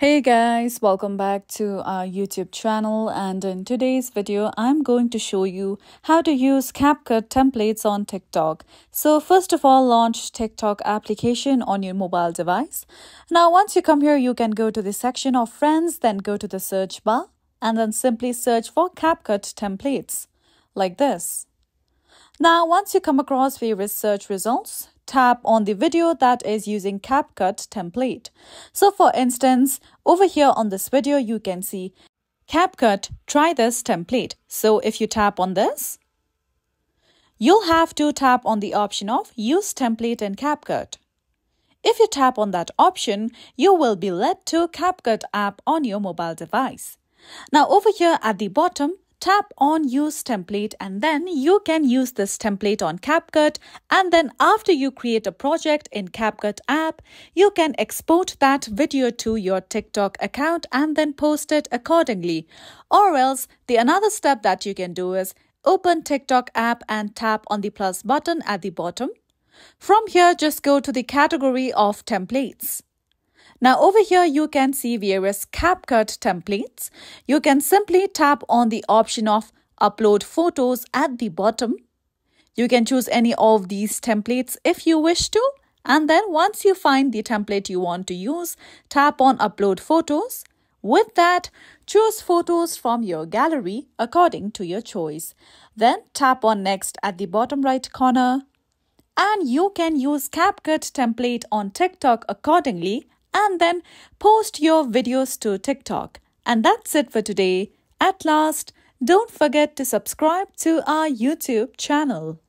Hey guys, welcome back to our YouTube channel, and in today's video I'm going to show you how to use CapCut templates on TikTok. So first of all, launch TikTok application on your mobile device. Now once you come here, you can go to the section of friends, then go to the search bar and then simply search for CapCut templates like this. Now once you come across various search results, tap on the video that is using CapCut template. So for instance, over here on this video, you can see CapCut try this template. So if you tap on this, you'll have to tap on the option of use template in CapCut. If you tap on that option, you will be led to CapCut app on your mobile device. Now over here at the bottom, tap on use template and then you can use this template on CapCut, and then after you create a project in CapCut app, you can export that video to your TikTok account and then post it accordingly. Or else the another step that you can do is open TikTok app and tap on the plus button at the bottom. From here, just go to the category of templates. Now over here, you can see various CapCut templates. You can simply tap on the option of upload photos at the bottom. You can choose any of these templates if you wish to. And then once you find the template you want to use, tap on upload photos. With that, choose photos from your gallery according to your choice. Then tap on next at the bottom right corner. And you can use CapCut template on TikTok accordingly, and then post your videos to TikTok. And that's it for today. At last, don't forget to subscribe to our YouTube channel.